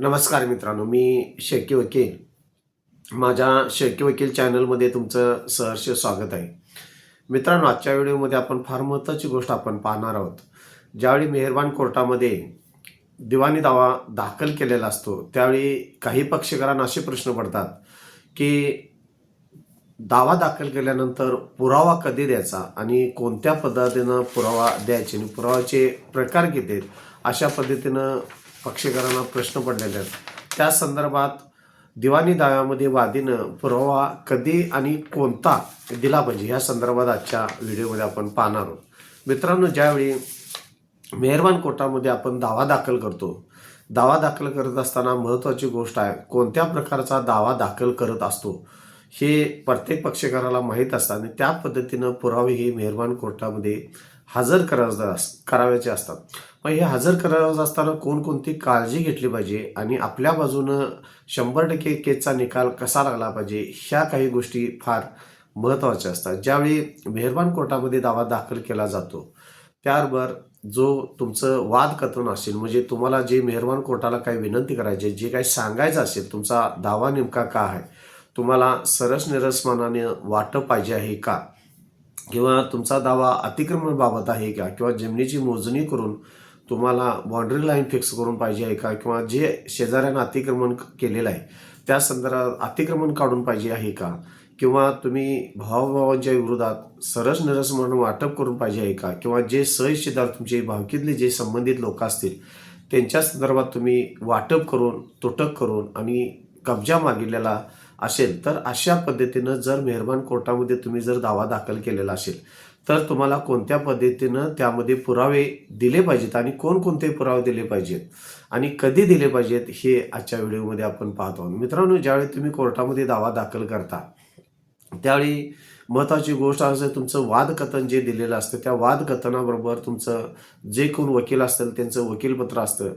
नमस्कार मित्रांनो, मी शेळके वकील. माझ्या शेळके वकील चॅनलमध्ये तुमचं सहर्ष स्वागत आहे. मित्रांनो, आजच्या व्हिडिओमध्ये आपण फार महत्त्वाची गोष्ट आपण पाहणार आहोत. ज्यावेळी मेहरबान कोर्टामध्ये दिवाणी दावा दाखल केलेला असतो, त्यावेळी काही पक्षकारांना असे प्रश्न पडतात की दावा दाखल केल्यानंतर पुरावा कधी द्यायचा आणि कोणत्या पद्धतीनं पुरावा द्यायचे आणि पुराव्याचे प्रकार किती आहेत, अशा पद्धतीनं पक्षकारांना प्रश्न पडलेले आहेत. त्या संदर्भात दिवाणी दाव्यामध्ये वादीनं पुरावा कधी आणि कोणता दिला पाहिजे या संदर्भात आजच्या व्हिडिओमध्ये आपण पाहणार आहोत. मित्रांनो, ज्यावेळी मेहरबान कोर्टामध्ये आपण दावा दाखल करतो, दावा दाखल करत असताना महत्त्वाची गोष्ट आहे कोणत्या प्रकारचा दावा दाखल करत असतो हे प्रत्येक पक्षकाराला माहीत असतं आणि त्या पद्धतीनं पुरावे हे मेहरबान कोर्टामध्ये हजर करावयाचे असतात. मग हे हजर करावयाचे असताना कोणकोणती काळजी घेतली पाहिजे आणि आपल्या बाजूनं 100% केसचा निकाल कसा लागला पाहिजे, ह्या काही गोष्टी फार महत्त्वाच्या असतात. ज्यावेळी मेहरबान कोर्टामध्ये दावा दाखल केला जातो त्याबरोबर जो तुमचं वाद कथन असेल, म्हणजे तुम्हाला जे मेहरबान कोर्टाला काही विनंती करायची, जे काही सांगायचं असेल, तुमचा दावा नेमका का आहे, तुम्हाला सरसनिरसपणाने वाटप पाहिजे आहे का, किंवा तुमचा दावा अतिक्रमणाबाबत आहे का, किंवा जमिनीची मोजणी करून तुम्हाला बाउंड्री लाईन फिक्स करून पाहिजे आहे का, किंवा जे शेजाऱ्यानं अतिक्रमण केलेलं आहे त्या संदर्भात अतिक्रमण काढून पाहिजे आहे का, किंवा तुम्ही भावाभावांच्या विरोधात सरसनिरस म्हणून वाटप करून पाहिजे आहे का, किंवा जे सहहिस्सेदार तुमचे भावकीतले जे संबंधित लोक असतील त्यांच्या संदर्भात तुम्ही वाटप करून तुटक करून आणि कब्जा मागितलेला असेल, तर अशा पद्धतीनं जर मेहरबान कोर्टामध्ये तुम्ही जर दावा दाखल केलेला असेल तर तुम्हाला कोणत्या पद्धतीनं त्यामध्ये पुरावे दिले पाहिजेत आणि कोणकोणते पुरावे दिले पाहिजेत आणि कधी दिले पाहिजेत हे आजच्या व्हिडिओमध्ये आपण पाहतो. मित्रांनो, ज्यावेळी तुम्ही कोर्टामध्ये दावा दाखल करता त्यावेळी महत्त्वाची गोष्ट असते तुमचं वादकथन जे दिलेलं असतं, त्या वादकथनाबरोबर तुमचं जे कोण वकील असतील त्यांचं वकीलपत्र असतं,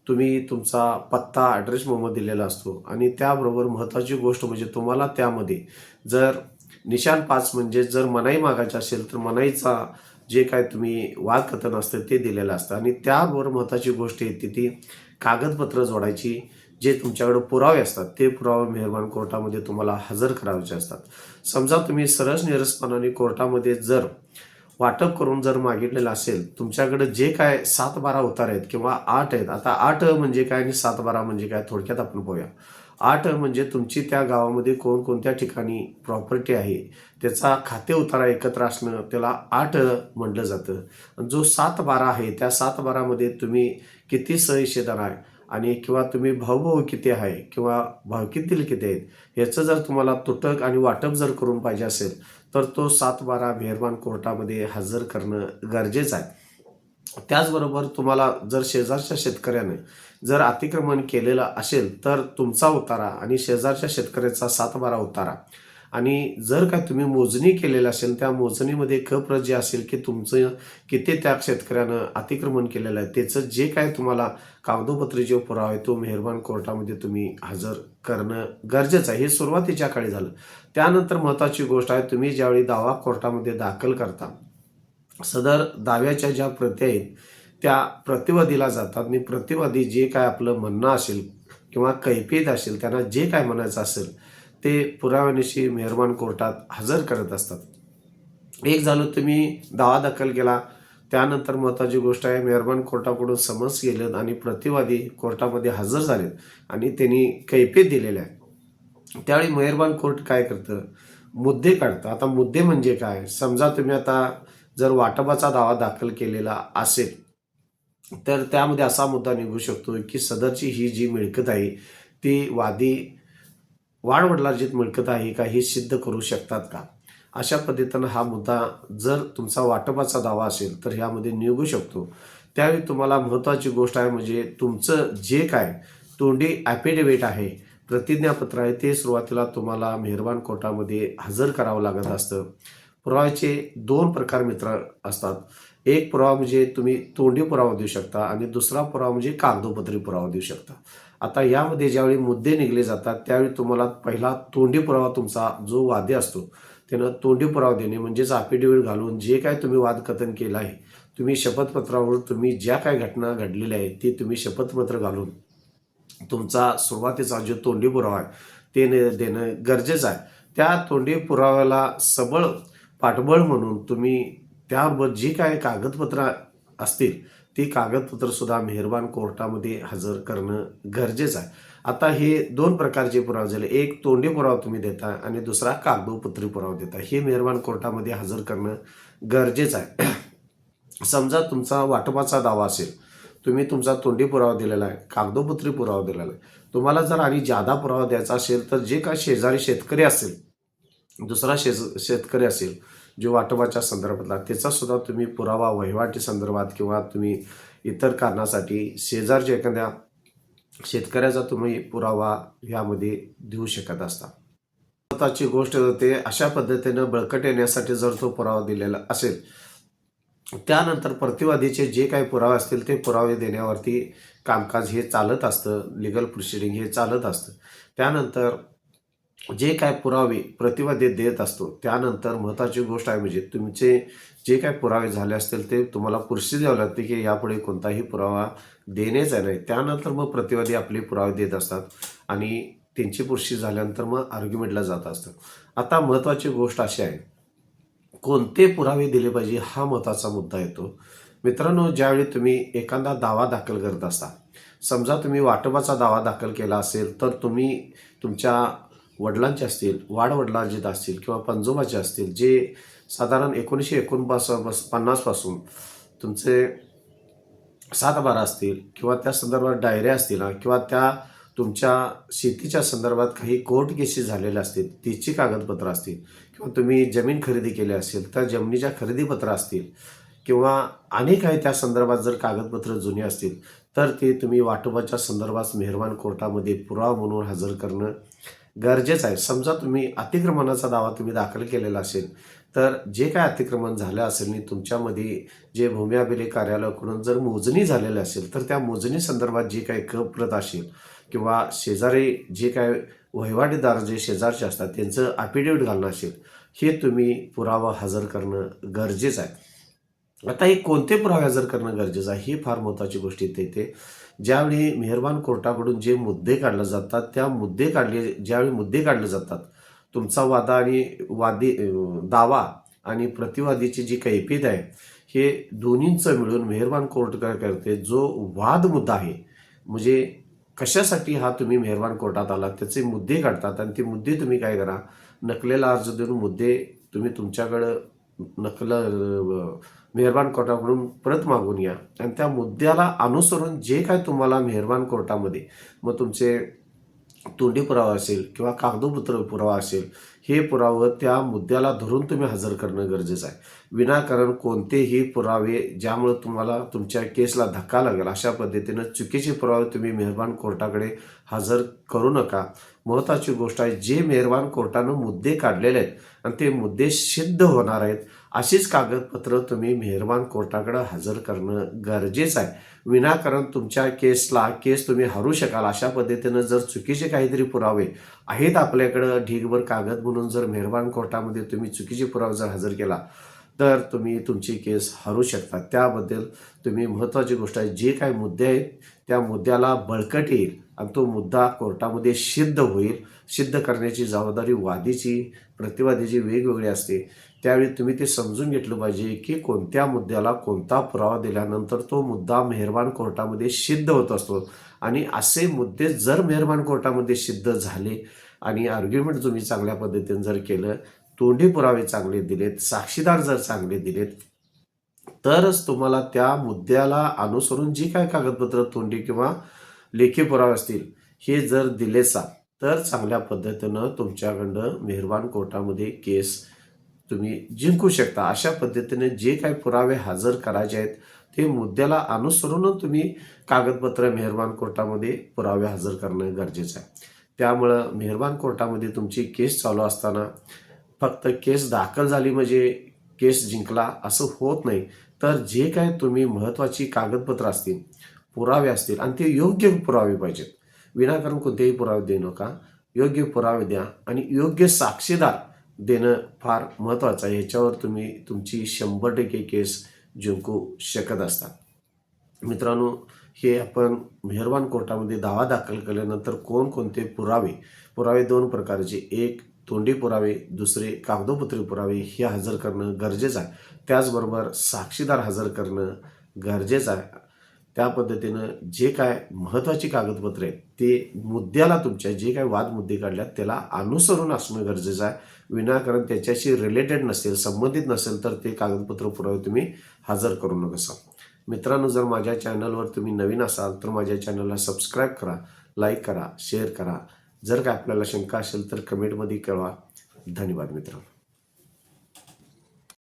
तुम्ही तुमचा पत्ता ॲड्रेस मोमो दिलेला असतो आणि त्याबरोबर महत्त्वाची गोष्ट म्हणजे तुम्हाला त्यामध्ये जर निशाण 5 म्हणजे जर मनाई मागायची असेल तर मनाईचा जे काय तुम्ही वादकथन असतं ते दिलेलं असतं आणि त्याबरोबर महत्त्वाची गोष्ट येते ती कागदपत्र जोडायची, जे तुमच्याकडे पुरावे असतात ते पुरावे मेहरबान कोर्टामध्ये तुम्हाला हजर करायचे असतात. समजा तुम्ही सरसनिरसपणाने कोर्टामध्ये जर वाटप करून जर मागितलेलं असेल, तुमच्याकडे जे काय 7-12 उतार आहेत किंवा 8 आहेत. आता 8 म्हणजे काय आणि 7-12 म्हणजे काय, थोडक्यात आपण पाहूया. 8 म्हणजे तुमची त्या गावामध्ये कोणकोणत्या ठिकाणी प्रॉपर्टी आहे त्याचा खाते उतारा एकत्र असणं, त्याला 8 म्हटलं जातं. जो 7-12 आहे त्या 7-12 मध्ये तुम्ही किती सहहिस्सेदार आहे आणि किंवा तुम्ही भाऊ किती आहे किंवा भावकीतील किती आहेत याचं जर तुम्हाला तुटक आणि वाटप जर करून पाहिजे असेल तर तो 7-12 मेहरबान कोर्टामध्ये हजर करणं गरजेचं आहे. त्याचबरोबर तुम्हाला जर शेजारच्या शेतकऱ्याने जर अतिक्रमण केलेलं असेल तर तुमचा उतारा आणि शेजारच्या शेतकऱ्याचा 7-12 उतारा, आणि जर काय तुम्ही मोजणी केलेलं असेल त्या मोजणीमध्ये खप्रत जे असेल की तुमचं किती त्या शेतकऱ्यानं अतिक्रमण केलेलं आहे त्याचं जे काय तुम्हाला कागदोपत्री जे पुरावा आहे तो मेहरबान कोर्टामध्ये तुम्ही हजर करणं गरजेचं आहे. हे सुरुवातीच्या काळी झालं. त्यानंतर महत्त्वाची गोष्ट आहे, तुम्ही ज्यावेळी दावा कोर्टामध्ये दाखल करता सदर दाव्याच्या ज्या प्रती आहेत त्या प्रतिवादीला जातात आणि प्रतिवादी जे काय आपलं म्हणणं असेल किंवा कैफियत असेल, त्यांना जे काय म्हणायचं असेल ते पुराव्यानिशी मेहरबान कोर्टात हजर करत असतात. एक झालं तुम्ही दावा दाखल केला, त्यानंतर महत्त्वाची गोष्ट आहे मेहरबान कोर्टाकडून समन्स गेलेत आणि प्रतिवादी कोर्टामध्ये हजर झालेत आणि त्यांनी कैफियत दिलेल्या आहे. त्यावेळी मेहरबान कोर्ट काय करतं, मुद्दे काढतं. आता मुद्दे म्हणजे काय, समजा तुम्ही आता जर वाटपाचा दावा दाखल केलेला असेल तर त्यामध्ये असा मुद्दा निघू शकतो की सदरची ही जी मिळकत आहे ती वादी वाडवडिलांची मिळकत आहे का हे सिद्ध करू शकतात का, अशा पद्धतीनं हा मुद्दा जर तुमचा वाटपाचा दावा असेल तर ह्यामध्ये निघू शकतो. त्यावेळी तुम्हाला महत्त्वाची गोष्ट आहे म्हणजे तुमचं जे काय तोंडी ॲफिडेव्हिट आहे, प्रतिज्ञापत्र आहे, ते सुरुवातीला तुम्हाला मेहरबान कोर्टामध्ये हजर करावं लागत असतं. पुराव्याचे 2 प्रकार मित्र असतात. एक पुरावा म्हणजे तुम्ही तोंडी पुरावा देऊ शकता आणि दुसरा पुरावा म्हणजे कागदोपत्री पुरावा देऊ शकता. आता यामध्ये ज्यावेळी मुद्दे निघले जातात त्यावेळी तुम्हाला पहिला तोंडी पुरावा तुमचा जो वादी असतो त्यानं तोंडी पुरावा देणे म्हणजेच ॲफिडेव्हिट घालून जे काय तुम्ही वादकथन केलं आहे, तुम्ही शपथपत्रावर तुम्ही ज्या काय घटना घडलेल्या आहेत ती तुम्ही शपथपत्र घालून तुमचा सुरुवातीचा जो तोंडी पुरावा आहे ते देणं गरजेचं आहे. त्या तोंडी पुराव्याला सबळ पाठबळ म्हणून तुम्ही त्याबरोबर जी काही कागदपत्र असतील ती कागदपत्र सुद्धा मेहरबान कोर्टामध्ये हजर करणं गरजेचं आहे. आता हे दोन प्रकारचे पुरावे झाले. एक तोंडी पुरावा तुम्ही देता आणि दुसरा कागदोपत्री पुरावा देता. हे मेहरबान कोर्टामध्ये हजर करणं गरजेचं आहे. समजा तुमचा वाटपाचा दावा असेल, तुम्ही तुमचा तोंडी पुरावा दिलेला आहे, कागदोपत्री पुरावा दिलेला आहे. तुम्हाला जर आणि जादा पुरावा द्यायचा असेल तर जे काही शेजारी शेतकरी असेल, दुसरा शेतकरी असेल जो वाटपाच्या संदर्भातला, त्याचा सुद्धा तुम्ही पुरावा वहिवाटी संदर्भात किंवा तुम्ही इतर कारणासाठी शेजारच्या एखाद्या शेतकऱ्याचा तुम्ही पुरावा यामध्ये देऊ शकत असता. महत्त्वाची गोष्ट होते, अशा पद्धतीनं बळकट येण्यासाठी जर तो पुरावा दिलेला असेल, त्यानंतर प्रतिवादीचे जे काही पुरावे असतील ते पुरावे देण्यावरती कामकाज हे चालत असतं, लिगल प्रोसिडिंग हे चालत असतं. त्यानंतर जे काय पुरावे प्रतिवादी देत असतो त्यानंतर महत्त्वाची गोष्ट आहे म्हणजे तुमचे जे काय पुरावे झाले असतील ते तुम्हाला पुष्टी द्यावी लागते की यापुढे कोणताही पुरावा देण्याचा नाही. त्यानंतर मग प्रतिवादी आपले पुरावे देत असतात आणि त्यांची पुष्टी झाल्यानंतर मग आर्ग्युमेंटला जात असतं. आता महत्त्वाची गोष्ट अशी आहे, कोणते पुरावे दिले पाहिजे हा महत्त्वाचा मुद्दा येतो. मित्रांनो, ज्यावेळी तुम्ही एखादा दावा दाखल करत असता, समजा तुम्ही वाटपाचा दावा दाखल केला असेल तर तुम्ही तुमच्या वडिलांचे असतील, वाडवडिलांचे असतील किंवा पंजोबाचे असतील, जे साधारण 1949 पासून तुमचे 7/12 असतील किंवा त्या संदर्भात डायऱ्या असतील किंवा त्या तुमच्या शेतीच्या संदर्भात काही कोर्ट केसेस झालेल्या असतील तिची कागदपत्र असतील किंवा तुम्ही जमीन खरेदी केली असेल तर जमिनीच्या खरेदीपत्र असतील किंवा अनेक काही त्या संदर्भात जर कागदपत्र जुनी असतील तर ते तुम्ही वाटपाच्या संदर्भात मेहरबान कोर्टामध्ये पुरावा म्हणून हजर करणं गरजेचं आहे. समजा तुम्ही अतिक्रमणाचा दावा तुम्ही दाखल केलेला असेल तर जे काय अतिक्रमण झालं असेल आणि तुमच्यामध्ये जे भूमी अभिलेख कार्यालयाकडून जर मोजणी झालेली असेल तर त्या मोजणी संदर्भात जी काही प्रत असेल किंवा शेजारी जे काय वहिवाटीदार जे शेजारचे असतात त्यांचं ॲफिडेव्हिट घालणं असेल, हे तुम्ही पुरावा हजर करणं गरजेचं आहे. आता हे कोणते पुरावे हजर करणं गरजेचं आहे ही फार महत्त्वाची गोष्ट येते. ज्यावेळी मेहरबान कोर्टाकडून जे मुद्दे काढले जातात ज्यावेळी मुद्दे काढले जातात, तुमचा दावा आणि प्रतिवादीची जी कैफियत आहे हे दोन्हींचं मिळून मेहरबान कोर्ट काय करते, जो वाद मुद्दा आहे म्हणजे कशासाठी हा तुम्ही मेहरबान कोर्टात आला त्याचे मुद्दे काढतात आणि ते मुद्दे तुम्ही काय करा, नकलेला अर्ज देऊन मुद्दे तुम्ही तुमच्याकडं मेहरबान कोर्टाकडून परत मागून या आणि त्या मुद्द्याला अनुसरून जे काय तुम्हाला मेहरबान कोर्टामध्ये मग तुमचे तोंडी पुरावा असेल किंवा कागदोपत्र पुरावा असेल, हे पुरावे त्या मुद्द्याला धरून तुम्ही हजर करणं गरजेचं आहे. विनाकारण कोणतेही पुरावे ज्यामुळे तुम्हाला तुमच्या केसला धक्का लागेल अशा पद्धतीनं चुकीचे पुरावे तुम्ही मेहरबान कोर्टाकडे हजर करू नका. महत्त्वाची गोष्ट आहे, जे मेहरबान कोर्टानं मुद्दे काढलेले आहेत आणि ते मुद्दे सिद्ध होणार आहेत अशीच कागदपत्र तुम्ही मेहरबान कोर्टाकडे हजर करणं गरजेचं आहे. विनाकारण तुमच्या केस तुम्ही हरू शकाल अशा पद्धतीनं जर चुकीचे काहीतरी पुरावे आहेत आपल्याकडं ढीगभर कागद म्हणून जर मेहरबान कोर्टामध्ये तुम्ही चुकीचे पुरावे जर हजर केला तर तुम्ही तुमची केस हरू शकता. त्याबद्दल तुम्ही महत्त्वाची गोष्ट आहे, जे काही मुद्दे आहेत त्या मुद्द्याला बळकट येईल आणि तो मुद्दा कोर्टामध्ये सिद्ध होईल. सिद्ध करण्याची जबाबदारी वादीची प्रतिवादीची वेगवेगळी असते. त्यावेळी तुम्ही ते समजून घेतलं पाहिजे की कोणत्या मुद्द्याला कोणता पुरावा दिल्यानंतर तो मुद्दा मेहरबान कोर्टामध्ये सिद्ध होत असतो आणि असे मुद्दे जर मेहरबान कोर्टामध्ये सिद्ध झाले आणि आर्ग्युमेंट तुम्ही चांगल्या पद्धतीने जर केलं, तोंडी पुरावे चांगले दिलेत, साक्षीदार जर चांगले दिलेत, तरच तुम्हाला त्या मुद्द्याला अनुसरून जी काय कागदपत्र तोंडी किंवा लेखी पुरावे असतील हे जर दिलेसा तर चांगल्या पद्धतीनं तुमच्याकडं मेहरबान कोर्टामध्ये केस तुम्ही जिंकू शकता. अशा पद्धतीने जे काही पुरावे हजर करायचे आहेत ते मुद्द्याला अनुसरून तुम्ही कागदपत्र मेहरबान कोर्टामध्ये पुरावे हजर करणं गरजेचं आहे. त्यामुळं मेहरबान कोर्टामध्ये तुमची केस चालू असताना फक्त केस दाखल झाली म्हणजे केस जिंकला असं होत नाही. तर जे काय तुम्ही महत्त्वाची कागदपत्र असतील, पुरावे असतील आणि ते योग्य पुरावे पाहिजेत. विनाकारण कोणतेही पुरावे देऊ नका. योग्य पुरावे द्या आणि योग्य साक्षीदार देणं फार महत्त्वाचं आहे. ह्याच्यावर तुम्ही तुमची 100% केस जिंकू शकत असता. मित्रांनो, हे आपण मेहरबान कोर्टामध्ये दावा दाखल केल्यानंतर कोणकोणते पुरावे 2 प्रकारचे, एक तोंडी पुरावे, दुसरे कागदोपत्री पुरावे हे हजर करणं गरजेचं आहे. त्याचबरोबर साक्षीदार हजर करणं गरजेचं आहे. त्या पद्धतीनं जे काय महत्त्वाची कागदपत्रे आहेत ते मुद्द्याला तुमच्या जे काही वाद मुद्दे काढल्यात त्याला अनुसरून असणं गरजेचं आहे. विनाकारण त्याच्याशी रिलेटेड नसेल, संबंधित नसेल तर ते कागदपत्र पुरावे तुम्ही हजर करू नका. मित्रांनो, जर माझ्या चॅनलवर तुम्ही नवीन असाल तर माझ्या चॅनलला सबस्क्राईब करा, लाईक करा, शेअर करा. जर काय आपल्याला शंका असेल तर कमेंटमध्ये कळवा. धन्यवाद मित्रांनो.